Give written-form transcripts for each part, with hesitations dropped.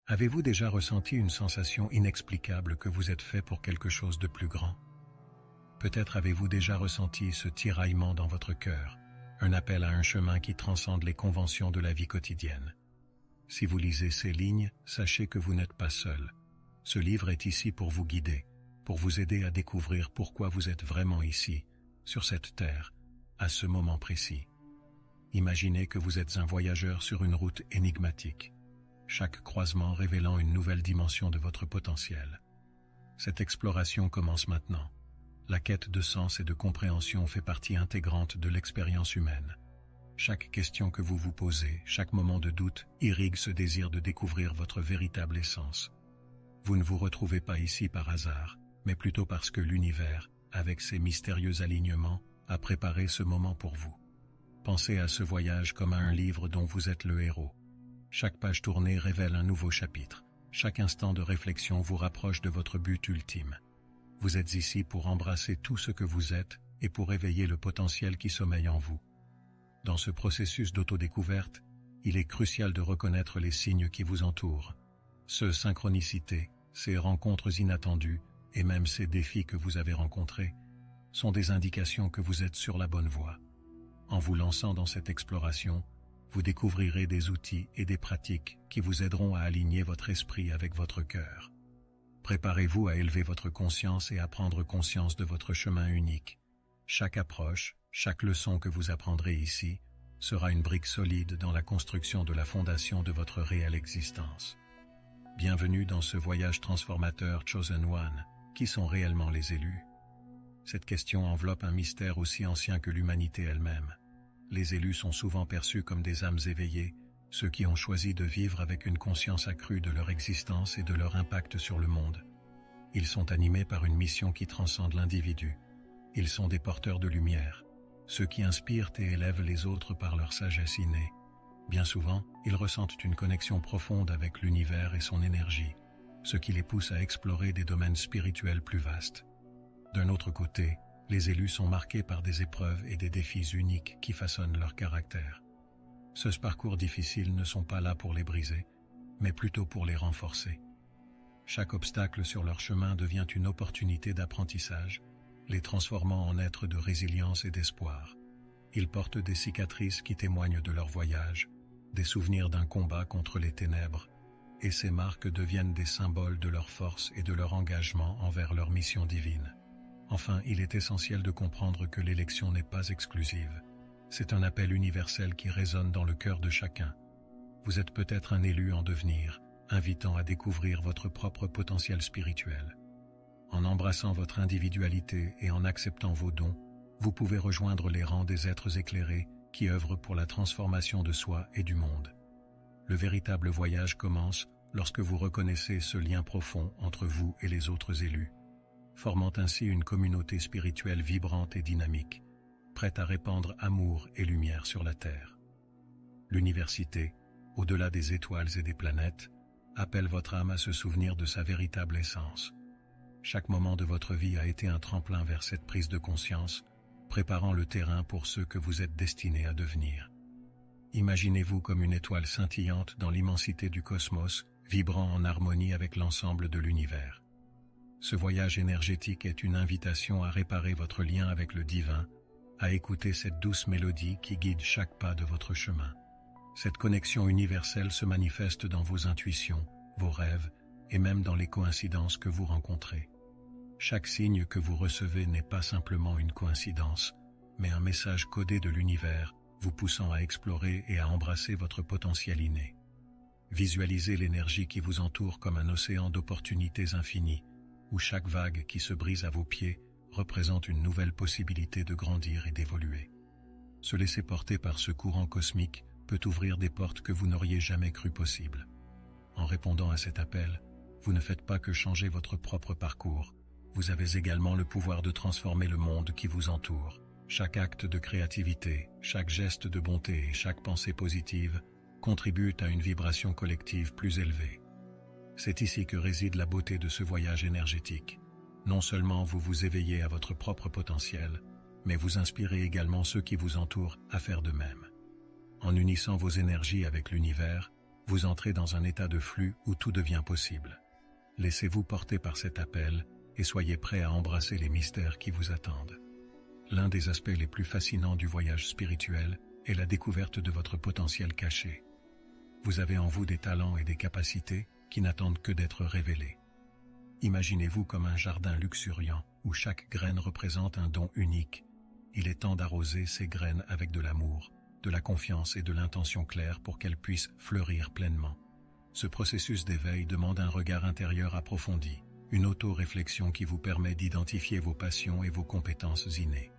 Avez-vous déjà ressenti une sensation inexplicable que vous êtes fait pour quelque chose de plus grand? Peut-être avez-vous déjà ressenti ce tiraillement dans votre cœur, un appel à un chemin qui transcende les conventions de la vie quotidienne. Si vous lisez ces lignes, sachez que vous n'êtes pas seul. Ce livre est ici pour vous guider, pour vous aider à découvrir pourquoi vous êtes vraiment ici, sur cette terre, à ce moment précis. Imaginez que vous êtes un voyageur sur une route énigmatique, chaque croisement révélant une nouvelle dimension de votre potentiel. Cette exploration commence maintenant. La quête de sens et de compréhension fait partie intégrante de l'expérience humaine. Chaque question que vous vous posez, chaque moment de doute, irrigue ce désir de découvrir votre véritable essence. Vous ne vous retrouvez pas ici par hasard, mais plutôt parce que l'univers, avec ses mystérieux alignements, a préparé ce moment pour vous. Pensez à ce voyage comme à un livre dont vous êtes le héros. Chaque page tournée révèle un nouveau chapitre. Chaque instant de réflexion vous rapproche de votre but ultime. Vous êtes ici pour embrasser tout ce que vous êtes et pour éveiller le potentiel qui sommeille en vous. Dans ce processus d'autodécouverte, il est crucial de reconnaître les signes qui vous entourent. Ces synchronicités, ces rencontres inattendues et même ces défis que vous avez rencontrés sont des indications que vous êtes sur la bonne voie. En vous lançant dans cette exploration, vous découvrirez des outils et des pratiques qui vous aideront à aligner votre esprit avec votre cœur. Préparez-vous à élever votre conscience et à prendre conscience de votre chemin unique. Chaque approche, chaque leçon que vous apprendrez ici sera une brique solide dans la construction de la fondation de votre réelle existence. Bienvenue dans ce voyage transformateur Chosen One. Qui sont réellement les élus? Cette question enveloppe un mystère aussi ancien que l'humanité elle-même. Les élus sont souvent perçus comme des âmes éveillées, ceux qui ont choisi de vivre avec une conscience accrue de leur existence et de leur impact sur le monde. Ils sont animés par une mission qui transcende l'individu. Ils sont des porteurs de lumière, ceux qui inspirent et élèvent les autres par leur sagesse innée. Bien souvent, ils ressentent une connexion profonde avec l'univers et son énergie, ce qui les pousse à explorer des domaines spirituels plus vastes. D'un autre côté, les élus sont marqués par des épreuves et des défis uniques qui façonnent leur caractère. Ce parcours difficile ne sont pas là pour les briser, mais plutôt pour les renforcer. Chaque obstacle sur leur chemin devient une opportunité d'apprentissage, les transformant en êtres de résilience et d'espoir. Ils portent des cicatrices qui témoignent de leur voyage, des souvenirs d'un combat contre les ténèbres, et ces marques deviennent des symboles de leur force et de leur engagement envers leur mission divine. Enfin, il est essentiel de comprendre que l'élection n'est pas exclusive. C'est un appel universel qui résonne dans le cœur de chacun. Vous êtes peut-être un élu en devenir, invitant à découvrir votre propre potentiel spirituel. En embrassant votre individualité et en acceptant vos dons, vous pouvez rejoindre les rangs des êtres éclairés qui œuvrent pour la transformation de soi et du monde. Le véritable voyage commence lorsque vous reconnaissez ce lien profond entre vous et les autres élus, formant ainsi une communauté spirituelle vibrante et dynamique, prête à répandre amour et lumière sur la Terre. L'université, au-delà des étoiles et des planètes, appelle votre âme à se souvenir de sa véritable essence. Chaque moment de votre vie a été un tremplin vers cette prise de conscience, préparant le terrain pour ceux que vous êtes destinés à devenir. Imaginez-vous comme une étoile scintillante dans l'immensité du cosmos, vibrant en harmonie avec l'ensemble de l'univers. Ce voyage énergétique est une invitation à réparer votre lien avec le divin, à écouter cette douce mélodie qui guide chaque pas de votre chemin. Cette connexion universelle se manifeste dans vos intuitions, vos rêves et même dans les coïncidences que vous rencontrez. Chaque signe que vous recevez n'est pas simplement une coïncidence, mais un message codé de l'univers vous poussant à explorer et à embrasser votre potentiel inné. Visualisez l'énergie qui vous entoure comme un océan d'opportunités infinies, où chaque vague qui se brise à vos pieds représente une nouvelle possibilité de grandir et d'évoluer. Se laisser porter par ce courant cosmique peut ouvrir des portes que vous n'auriez jamais cru possibles. En répondant à cet appel, vous ne faites pas que changer votre propre parcours, vous avez également le pouvoir de transformer le monde qui vous entoure. Chaque acte de créativité, chaque geste de bonté et chaque pensée positive contribuent à une vibration collective plus élevée. C'est ici que réside la beauté de ce voyage énergétique. Non seulement vous vous éveillez à votre propre potentiel, mais vous inspirez également ceux qui vous entourent à faire de même. En unissant vos énergies avec l'univers, Vous entrez dans un état de flux où tout devient possible. Laissez-vous porter par cet appel et soyez prêts à embrasser les mystères qui vous attendent. L'un des aspects les plus fascinants du voyage spirituel est la découverte de votre potentiel caché. Vous avez en vous des talents et des capacités qui n'attendent que d'être révélés. Imaginez-vous comme un jardin luxuriant où chaque graine représente un don unique. Il est temps d'arroser ces graines avec de l'amour, de la confiance et de l'intention claire pour qu'elles puissent fleurir pleinement. Ce processus d'éveil demande un regard intérieur approfondi, une auto-réflexion qui vous permet d'identifier vos passions et vos compétences innées.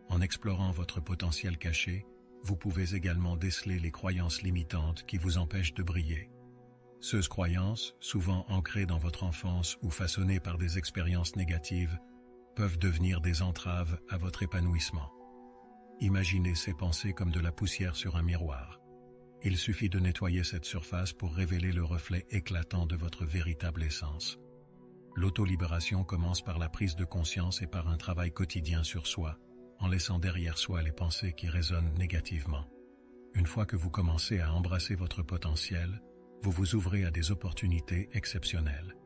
En explorant votre potentiel caché, vous pouvez également déceler les croyances limitantes qui vous empêchent de briller. Ces croyances, souvent ancrées dans votre enfance ou façonnées par des expériences négatives, peuvent devenir des entraves à votre épanouissement. Imaginez ces pensées comme de la poussière sur un miroir. Il suffit de nettoyer cette surface pour révéler le reflet éclatant de votre véritable essence. L'autolibération commence par la prise de conscience et par un travail quotidien sur soi, en laissant derrière soi les pensées qui résonnent négativement. Une fois que vous commencez à embrasser votre potentiel, vous vous ouvrez à des opportunités exceptionnelles.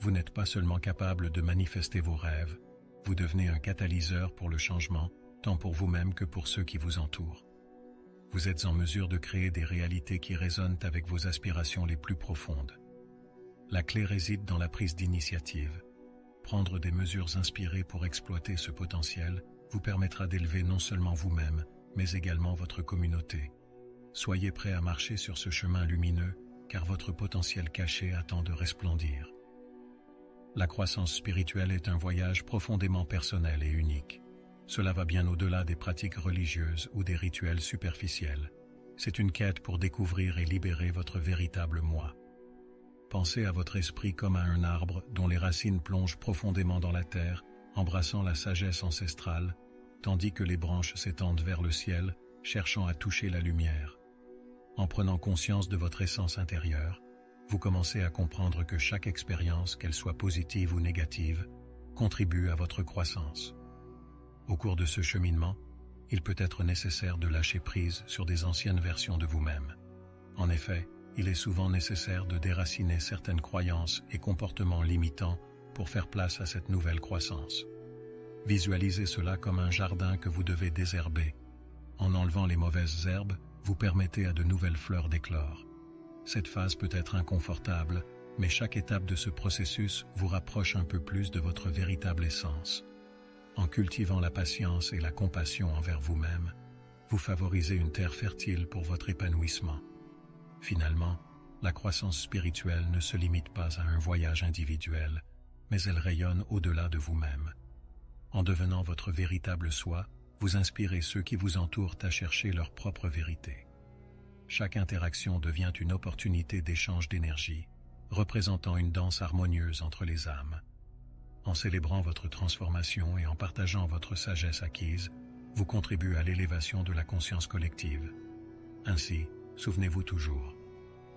Vous n'êtes pas seulement capable de manifester vos rêves, vous devenez un catalyseur pour le changement, tant pour vous-même que pour ceux qui vous entourent. Vous êtes en mesure de créer des réalités qui résonnent avec vos aspirations les plus profondes. La clé réside dans la prise d'initiative. Prendre des mesures inspirées pour exploiter ce potentiel vous permettra d'élever non seulement vous-même, mais également votre communauté. Soyez prêts à marcher sur ce chemin lumineux, car votre potentiel caché attend de resplendir. La croissance spirituelle est un voyage profondément personnel et unique. Cela va bien au-delà des pratiques religieuses ou des rituels superficiels. C'est une quête pour découvrir et libérer votre véritable moi. Pensez à votre esprit comme à un arbre dont les racines plongent profondément dans la terre, embrassant la sagesse ancestrale, tandis que les branches s'étendent vers le ciel, cherchant à toucher la lumière. En prenant conscience de votre essence intérieure, vous commencez à comprendre que chaque expérience, qu'elle soit positive ou négative, contribue à votre croissance. Au cours de ce cheminement, il peut être nécessaire de lâcher prise sur des anciennes versions de vous-même. En effet, il est souvent nécessaire de déraciner certaines croyances et comportements limitants pour faire place à cette nouvelle croissance. Visualisez cela comme un jardin que vous devez désherber. En enlevant les mauvaises herbes, vous permettez à de nouvelles fleurs d'éclore. Cette phase peut être inconfortable, mais chaque étape de ce processus vous rapproche un peu plus de votre véritable essence. En cultivant la patience et la compassion envers vous-même, vous favorisez une terre fertile pour votre épanouissement. Finalement, la croissance spirituelle ne se limite pas à un voyage individuel, mais elle rayonne au-delà de vous-même. En devenant votre véritable soi, vous inspirez ceux qui vous entourent à chercher leur propre vérité. Chaque interaction devient une opportunité d'échange d'énergie, représentant une danse harmonieuse entre les âmes. En célébrant votre transformation et en partageant votre sagesse acquise, vous contribuez à l'élévation de la conscience collective. Ainsi, souvenez-vous toujours,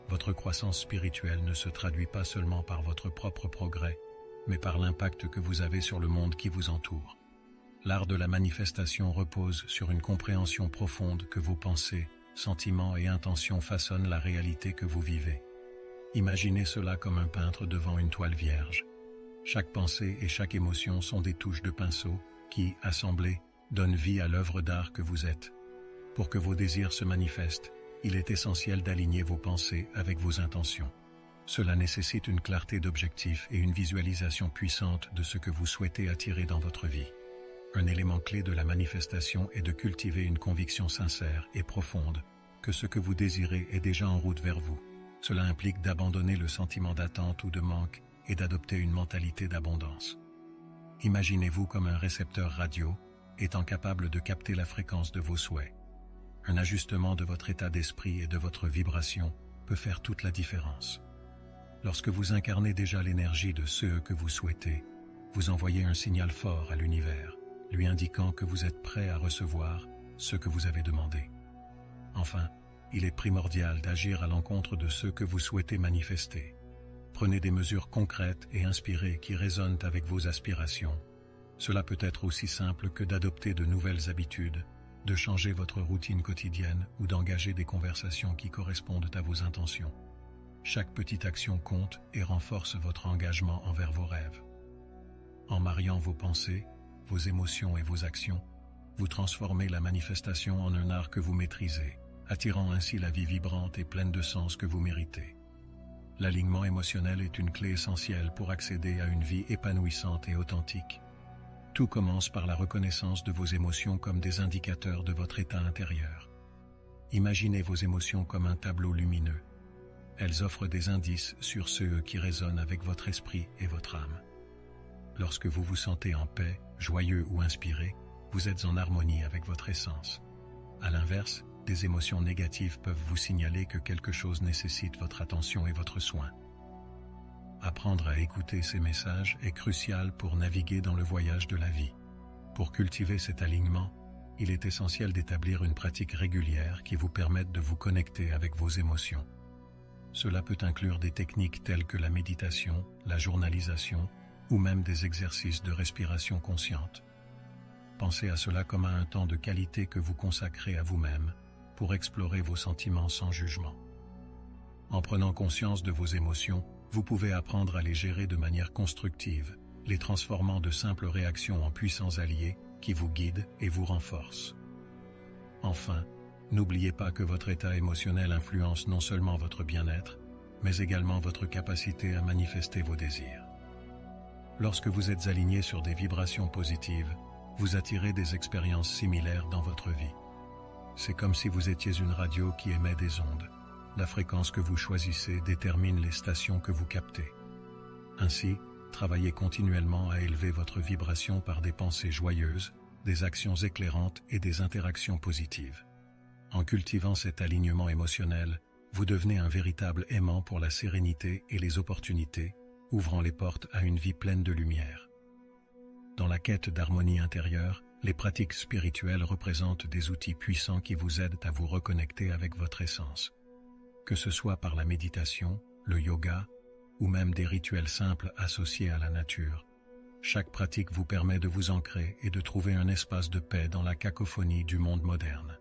votre croissance spirituelle ne se traduit pas seulement par votre propre progrès, mais par l'impact que vous avez sur le monde qui vous entoure. L'art de la manifestation repose sur une compréhension profonde que vos pensées, sentiments et intentions façonnent la réalité que vous vivez. Imaginez cela comme un peintre devant une toile vierge. Chaque pensée et chaque émotion sont des touches de pinceau qui, assemblées, donnent vie à l'œuvre d'art que vous êtes. Pour que vos désirs se manifestent, il est essentiel d'aligner vos pensées avec vos intentions. Cela nécessite une clarté d'objectif et une visualisation puissante de ce que vous souhaitez attirer dans votre vie. Un élément clé de la manifestation est de cultiver une conviction sincère et profonde que ce que vous désirez est déjà en route vers vous. Cela implique d'abandonner le sentiment d'attente ou de manque et d'adopter une mentalité d'abondance. Imaginez-vous comme un récepteur radio, étant capable de capter la fréquence de vos souhaits. Un ajustement de votre état d'esprit et de votre vibration peut faire toute la différence. Lorsque vous incarnez déjà l'énergie de ce que vous souhaitez, vous envoyez un signal fort à l'univers, lui indiquant que vous êtes prêt à recevoir ce que vous avez demandé. Enfin, il est primordial d'agir à l'encontre de ce que vous souhaitez manifester. Prenez des mesures concrètes et inspirées qui résonnent avec vos aspirations. Cela peut être aussi simple que d'adopter de nouvelles habitudes, de changer votre routine quotidienne ou d'engager des conversations qui correspondent à vos intentions. Chaque petite action compte et renforce votre engagement envers vos rêves. En mariant vos pensées, vos émotions et vos actions, vous transformez la manifestation en un art que vous maîtrisez, attirant ainsi la vie vibrante et pleine de sens que vous méritez. L'alignement émotionnel est une clé essentielle pour accéder à une vie épanouissante et authentique. Tout commence par la reconnaissance de vos émotions comme des indicateurs de votre état intérieur. Imaginez vos émotions comme un tableau lumineux. Elles offrent des indices sur ceux qui résonnent avec votre esprit et votre âme. Lorsque vous vous sentez en paix, joyeux ou inspiré, vous êtes en harmonie avec votre essence. À l'inverse, des émotions négatives peuvent vous signaler que quelque chose nécessite votre attention et votre soin. Apprendre à écouter ces messages est crucial pour naviguer dans le voyage de la vie. Pour cultiver cet alignement, il est essentiel d'établir une pratique régulière qui vous permette de vous connecter avec vos émotions. Cela peut inclure des techniques telles que la méditation, la journalisation ou même des exercices de respiration consciente. Pensez à cela comme à un temps de qualité que vous consacrez à vous-même pour explorer vos sentiments sans jugement. En prenant conscience de vos émotions, vous pouvez apprendre à les gérer de manière constructive, les transformant de simples réactions en puissants alliés qui vous guident et vous renforcent. Enfin, n'oubliez pas que votre état émotionnel influence non seulement votre bien-être, mais également votre capacité à manifester vos désirs. Lorsque vous êtes aligné sur des vibrations positives, vous attirez des expériences similaires dans votre vie. C'est comme si vous étiez une radio qui émet des ondes. La fréquence que vous choisissez détermine les stations que vous captez. Ainsi, travaillez continuellement à élever votre vibration par des pensées joyeuses, des actions éclairantes et des interactions positives. En cultivant cet alignement émotionnel, vous devenez un véritable aimant pour la sérénité et les opportunités, ouvrant les portes à une vie pleine de lumière. Dans la quête d'harmonie intérieure, les pratiques spirituelles représentent des outils puissants qui vous aident à vous reconnecter avec votre essence. Que ce soit par la méditation, le yoga, ou même des rituels simples associés à la nature, chaque pratique vous permet de vous ancrer et de trouver un espace de paix dans la cacophonie du monde moderne.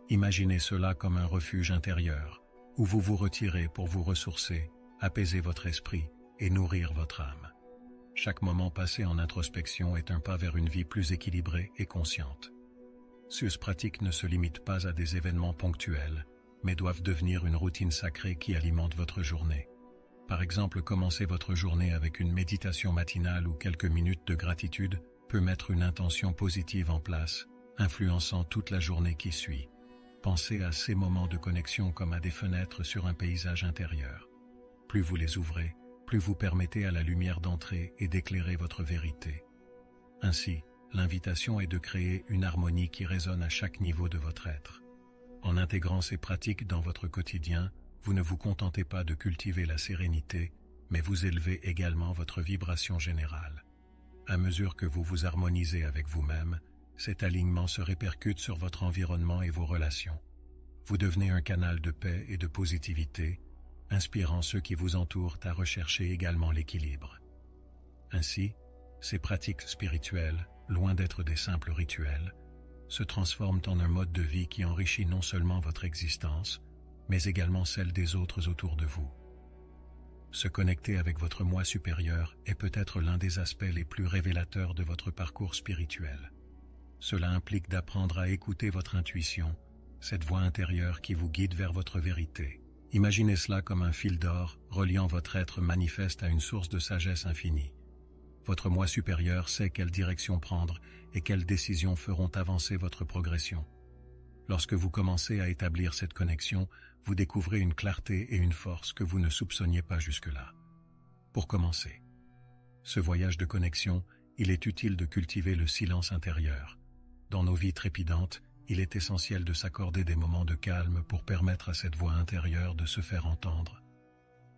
Imaginez cela comme un refuge intérieur, où vous vous retirez pour vous ressourcer, apaiser votre esprit et nourrir votre âme. Chaque moment passé en introspection est un pas vers une vie plus équilibrée et consciente. Ces pratiques ne se limitent pas à des événements ponctuels, mais doivent devenir une routine sacrée qui alimente votre journée. Par exemple, commencer votre journée avec une méditation matinale ou quelques minutes de gratitude peut mettre une intention positive en place, influençant toute la journée qui suit. Pensez à ces moments de connexion comme à des fenêtres sur un paysage intérieur. Plus vous les ouvrez, plus vous permettez à la lumière d'entrer et d'éclairer votre vérité. Ainsi, l'invitation est de créer une harmonie qui résonne à chaque niveau de votre être. En intégrant ces pratiques dans votre quotidien, vous ne vous contentez pas de cultiver la sérénité, mais vous élevez également votre vibration générale. À mesure que vous vous harmonisez avec vous-même, cet alignement se répercute sur votre environnement et vos relations. Vous devenez un canal de paix et de positivité, inspirant ceux qui vous entourent à rechercher également l'équilibre. Ainsi, ces pratiques spirituelles, loin d'être des simples rituels, se transforment en un mode de vie qui enrichit non seulement votre existence, mais également celle des autres autour de vous. Se connecter avec votre moi supérieur est peut-être l'un des aspects les plus révélateurs de votre parcours spirituel. Cela implique d'apprendre à écouter votre intuition, cette voix intérieure qui vous guide vers votre vérité. Imaginez cela comme un fil d'or reliant votre être manifeste à une source de sagesse infinie. Votre moi supérieur sait quelle direction prendre et quelles décisions feront avancer votre progression. Lorsque vous commencez à établir cette connexion, vous découvrez une clarté et une force que vous ne soupçonniez pas jusque-là. Pour commencer, ce voyage de connexion, il est utile de cultiver le silence intérieur. Dans nos vies trépidantes, il est essentiel de s'accorder des moments de calme pour permettre à cette voix intérieure de se faire entendre.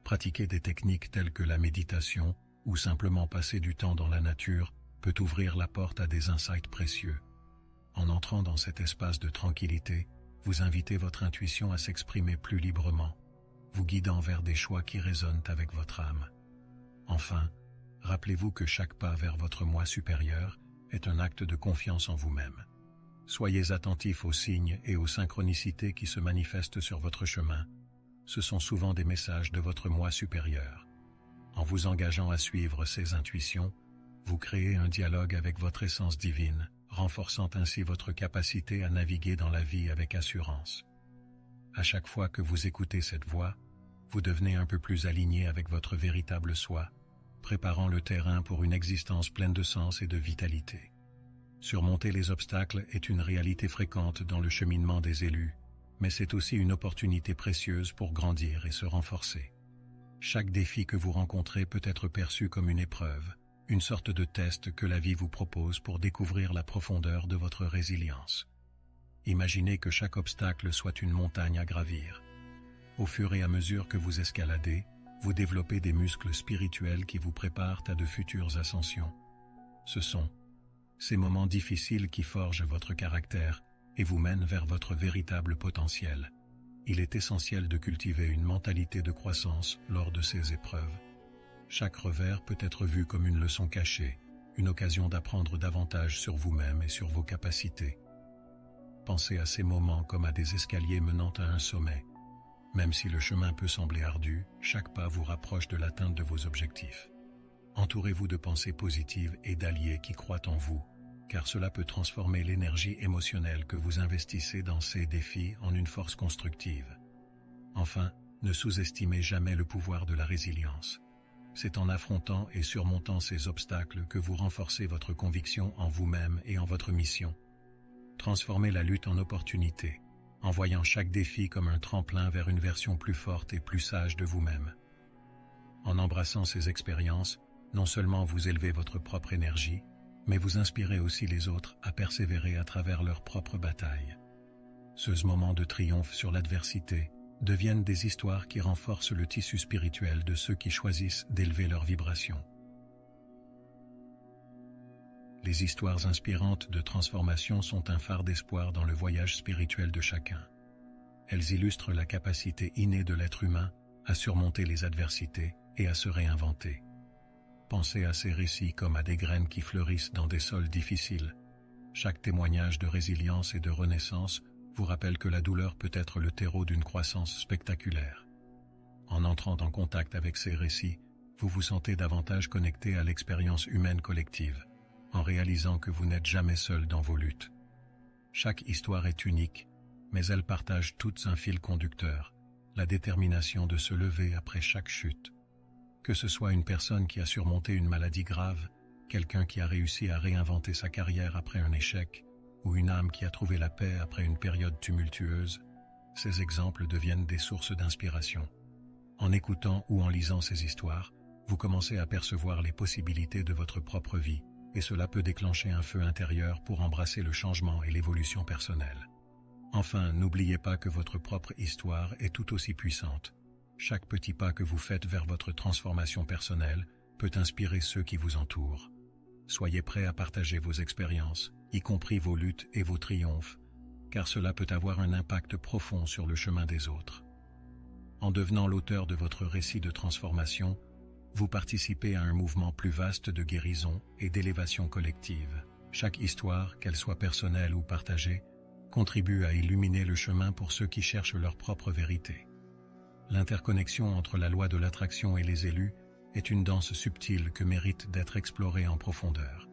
Pratiquer des techniques telles que la méditation ou simplement passer du temps dans la nature peut ouvrir la porte à des insights précieux. En entrant dans cet espace de tranquillité, vous invitez votre intuition à s'exprimer plus librement, vous guidant vers des choix qui résonnent avec votre âme. Enfin, rappelez-vous que chaque pas vers votre moi supérieur est un acte de confiance en vous-même. Soyez attentifs aux signes et aux synchronicités qui se manifestent sur votre chemin. Ce sont souvent des messages de votre moi supérieur. En vous engageant à suivre ces intuitions, vous créez un dialogue avec votre essence divine, renforçant ainsi votre capacité à naviguer dans la vie avec assurance. À chaque fois que vous écoutez cette voix, vous devenez un peu plus aligné avec votre véritable soi, préparant le terrain pour une existence pleine de sens et de vitalité. Surmonter les obstacles est une réalité fréquente dans le cheminement des élus, mais c'est aussi une opportunité précieuse pour grandir et se renforcer. Chaque défi que vous rencontrez peut être perçu comme une épreuve, une sorte de test que la vie vous propose pour découvrir la profondeur de votre résilience. Imaginez que chaque obstacle soit une montagne à gravir. Au fur et à mesure que vous escaladez, vous développez des muscles spirituels qui vous préparent à de futures ascensions. Ce sont ces moments difficiles qui forgent votre caractère et vous mènent vers votre véritable potentiel. Il est essentiel de cultiver une mentalité de croissance lors de ces épreuves. Chaque revers peut être vu comme une leçon cachée, une occasion d'apprendre davantage sur vous-même et sur vos capacités. Pensez à ces moments comme à des escaliers menant à un sommet. Même si le chemin peut sembler ardu, chaque pas vous rapproche de l'atteinte de vos objectifs. Entourez-vous de pensées positives et d'alliés qui croient en vous, car cela peut transformer l'énergie émotionnelle que vous investissez dans ces défis en une force constructive. Enfin, ne sous-estimez jamais le pouvoir de la résilience. C'est en affrontant et surmontant ces obstacles que vous renforcez votre conviction en vous-même et en votre mission. Transformez la lutte en opportunité, en voyant chaque défi comme un tremplin vers une version plus forte et plus sage de vous-même. En embrassant ces expériences, non seulement vous élevez votre propre énergie, mais vous inspirez aussi les autres à persévérer à travers leurs propres batailles. Ces moments de triomphe sur l'adversité deviennent des histoires qui renforcent le tissu spirituel de ceux qui choisissent d'élever leur vibration. Les histoires inspirantes de transformation sont un phare d'espoir dans le voyage spirituel de chacun. Elles illustrent la capacité innée de l'être humain à surmonter les adversités et à se réinventer. Pensez à ces récits comme à des graines qui fleurissent dans des sols difficiles. Chaque témoignage de résilience et de renaissance vous rappelle que la douleur peut être le terreau d'une croissance spectaculaire. En entrant en contact avec ces récits, vous vous sentez davantage connecté à l'expérience humaine collective, en réalisant que vous n'êtes jamais seul dans vos luttes. Chaque histoire est unique, mais elle partage toutes un fil conducteur, la détermination de se lever après chaque chute. Que ce soit une personne qui a surmonté une maladie grave, quelqu'un qui a réussi à réinventer sa carrière après un échec, ou une âme qui a trouvé la paix après une période tumultueuse, ces exemples deviennent des sources d'inspiration. En écoutant ou en lisant ces histoires, vous commencez à percevoir les possibilités de votre propre vie, et cela peut déclencher un feu intérieur pour embrasser le changement et l'évolution personnelle. Enfin, n'oubliez pas que votre propre histoire est tout aussi puissante. Chaque petit pas que vous faites vers votre transformation personnelle peut inspirer ceux qui vous entourent. Soyez prêts à partager vos expériences, y compris vos luttes et vos triomphes, car cela peut avoir un impact profond sur le chemin des autres. En devenant l'auteur de votre récit de transformation, vous participez à un mouvement plus vaste de guérison et d'élévation collective. Chaque histoire, qu'elle soit personnelle ou partagée, contribue à illuminer le chemin pour ceux qui cherchent leur propre vérité. L'interconnexion entre la loi de l'attraction et les élus est une danse subtile que mérite d'être explorée en profondeur.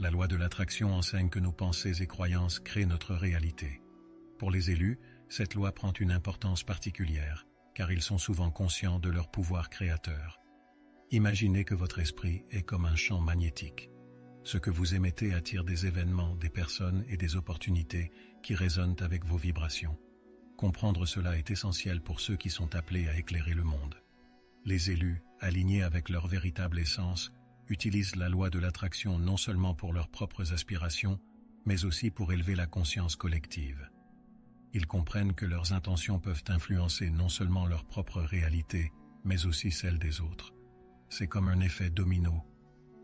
La loi de l'attraction enseigne que nos pensées et croyances créent notre réalité. Pour les élus, cette loi prend une importance particulière, car ils sont souvent conscients de leur pouvoir créateur. Imaginez que votre esprit est comme un champ magnétique. Ce que vous émettez attire des événements, des personnes et des opportunités qui résonnent avec vos vibrations. Comprendre cela est essentiel pour ceux qui sont appelés à éclairer le monde. Les élus, alignés avec leur véritable essence, utilisent la loi de l'attraction non seulement pour leurs propres aspirations, mais aussi pour élever la conscience collective. Ils comprennent que leurs intentions peuvent influencer non seulement leur propre réalité, mais aussi celle des autres. C'est comme un effet domino.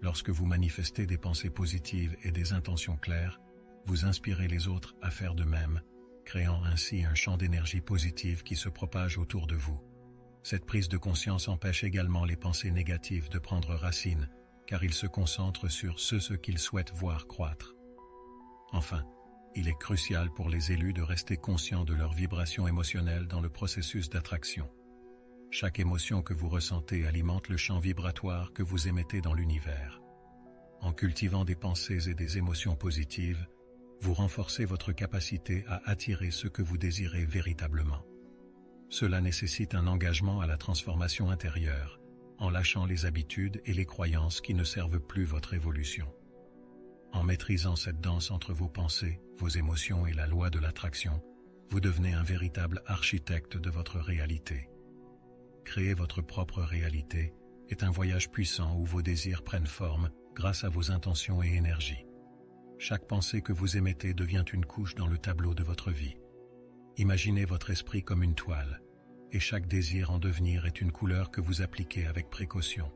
Lorsque vous manifestez des pensées positives et des intentions claires, vous inspirez les autres à faire de même, créant ainsi un champ d'énergie positive qui se propage autour de vous. Cette prise de conscience empêche également les pensées négatives de prendre racine, car ils se concentrent sur ce qu'ils souhaitent voir croître. Enfin, il est crucial pour les élus de rester conscients de leurs vibrations émotionnelles dans le processus d'attraction. Chaque émotion que vous ressentez alimente le champ vibratoire que vous émettez dans l'univers. En cultivant des pensées et des émotions positives, vous renforcez votre capacité à attirer ce que vous désirez véritablement. Cela nécessite un engagement à la transformation intérieure, en lâchant les habitudes et les croyances qui ne servent plus votre évolution. En maîtrisant cette danse entre vos pensées, vos émotions et la loi de l'attraction, vous devenez un véritable architecte de votre réalité. Créer votre propre réalité est un voyage puissant où vos désirs prennent forme grâce à vos intentions et énergies. Chaque pensée que vous émettez devient une couche dans le tableau de votre vie. Imaginez votre esprit comme une toile, et chaque désir en devenir est une couleur que vous appliquez avec précaution.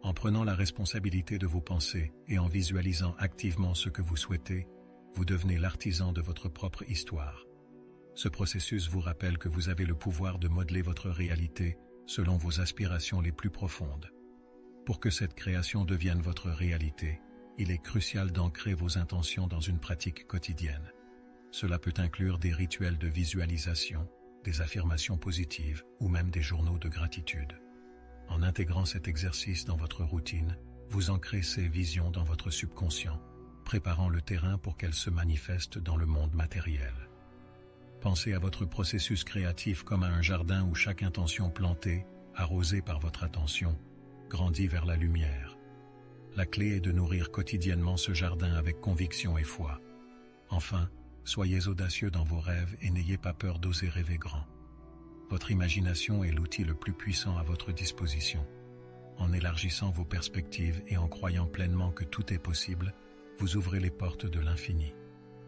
En prenant la responsabilité de vos pensées et en visualisant activement ce que vous souhaitez, vous devenez l'artisan de votre propre histoire. Ce processus vous rappelle que vous avez le pouvoir de modeler votre réalité selon vos aspirations les plus profondes. Pour que cette création devienne votre réalité, il est crucial d'ancrer vos intentions dans une pratique quotidienne. Cela peut inclure des rituels de visualisation, des affirmations positives ou même des journaux de gratitude. En intégrant cet exercice dans votre routine, vous ancrez ces visions dans votre subconscient, préparant le terrain pour qu'elles se manifestent dans le monde matériel. Pensez à votre processus créatif comme à un jardin où chaque intention plantée, arrosée par votre attention, grandit vers la lumière. La clé est de nourrir quotidiennement ce jardin avec conviction et foi. Enfin, soyez audacieux dans vos rêves et n'ayez pas peur d'oser rêver grand. Votre imagination est l'outil le plus puissant à votre disposition. En élargissant vos perspectives et en croyant pleinement que tout est possible, vous ouvrez les portes de l'infini.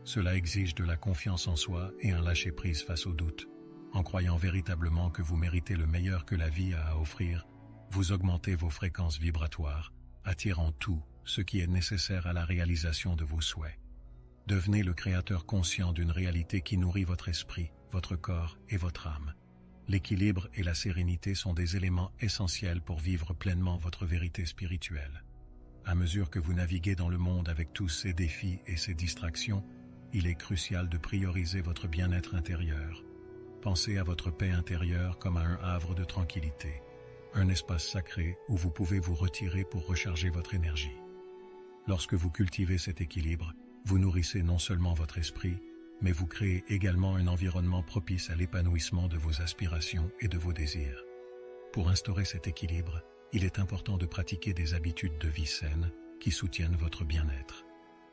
Cela exige de la confiance en soi et un lâcher-prise face aux doutes. En croyant véritablement que vous méritez le meilleur que la vie a à offrir, vous augmentez vos fréquences vibratoires, attirant tout ce qui est nécessaire à la réalisation de vos souhaits. Devenez le créateur conscient d'une réalité qui nourrit votre esprit, votre corps et votre âme. L'équilibre et la sérénité sont des éléments essentiels pour vivre pleinement votre vérité spirituelle. À mesure que vous naviguez dans le monde avec tous ces défis et ces distractions, il est crucial de prioriser votre bien-être intérieur. Pensez à votre paix intérieure comme à un havre de tranquillité, un espace sacré où vous pouvez vous retirer pour recharger votre énergie. Lorsque vous cultivez cet équilibre, vous nourrissez non seulement votre esprit, mais vous créez également un environnement propice à l'épanouissement de vos aspirations et de vos désirs. Pour instaurer cet équilibre, il est important de pratiquer des habitudes de vie saines qui soutiennent votre bien-être.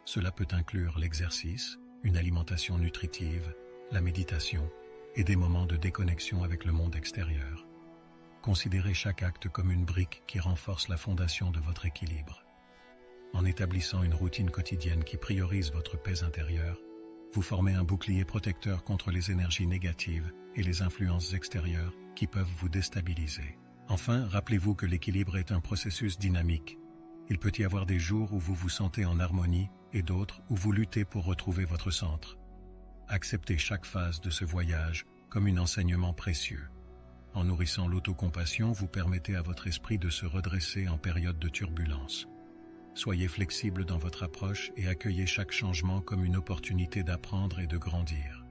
Cela peut inclure l'exercice, une alimentation nutritive, la méditation et des moments de déconnexion avec le monde extérieur. Considérez chaque acte comme une brique qui renforce la fondation de votre équilibre. En établissant une routine quotidienne qui priorise votre paix intérieure, vous formez un bouclier protecteur contre les énergies négatives et les influences extérieures qui peuvent vous déstabiliser. Enfin, rappelez-vous que l'équilibre est un processus dynamique. Il peut y avoir des jours où vous vous sentez en harmonie et d'autres où vous luttez pour retrouver votre centre. Acceptez chaque phase de ce voyage comme un enseignement précieux. En nourrissant l'autocompassion, vous permettez à votre esprit de se redresser en période de turbulence. Soyez flexible dans votre approche et accueillez chaque changement comme une opportunité d'apprendre et de grandir.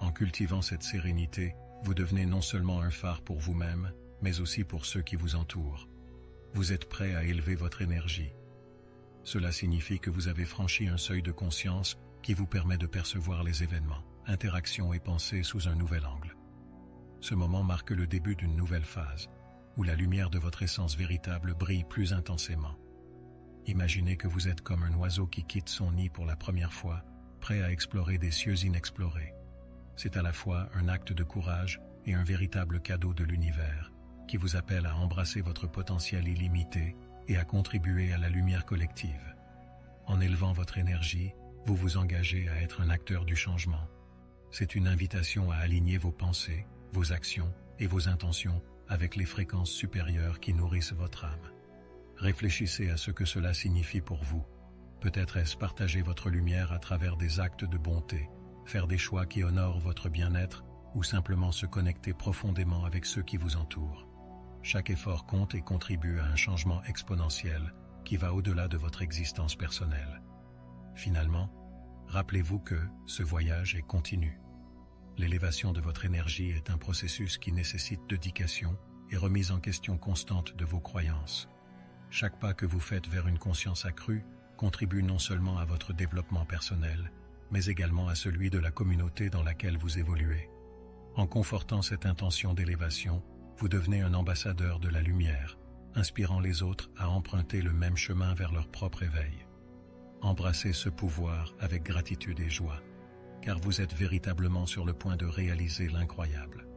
En cultivant cette sérénité, vous devenez non seulement un phare pour vous-même, mais aussi pour ceux qui vous entourent. Vous êtes prêt à élever votre énergie. Cela signifie que vous avez franchi un seuil de conscience qui vous permet de percevoir les événements, interactions et pensées sous un nouvel angle. Ce moment marque le début d'une nouvelle phase, où la lumière de votre essence véritable brille plus intensément. Imaginez que vous êtes comme un oiseau qui quitte son nid pour la première fois, prêt à explorer des cieux inexplorés. C'est à la fois un acte de courage et un véritable cadeau de l'univers, qui vous appelle à embrasser votre potentiel illimité et à contribuer à la lumière collective. En élevant votre énergie, vous vous engagez à être un acteur du changement. C'est une invitation à aligner vos pensées, vos actions et vos intentions avec les fréquences supérieures qui nourrissent votre âme. Réfléchissez à ce que cela signifie pour vous. Peut-être est-ce partager votre lumière à travers des actes de bonté, faire des choix qui honorent votre bien-être ou simplement se connecter profondément avec ceux qui vous entourent. Chaque effort compte et contribue à un changement exponentiel qui va au-delà de votre existence personnelle. Finalement, Rappelez-vous que ce voyage est continu. L'élévation de votre énergie est un processus qui nécessite dédication et remise en question constante de vos croyances. Chaque pas que vous faites vers une conscience accrue contribue non seulement à votre développement personnel, mais également à celui de la communauté dans laquelle vous évoluez. En confortant cette intention d'élévation, vous devenez un ambassadeur de la lumière, inspirant les autres à emprunter le même chemin vers leur propre éveil. Embrassez ce pouvoir avec gratitude et joie, car vous êtes véritablement sur le point de réaliser l'incroyable.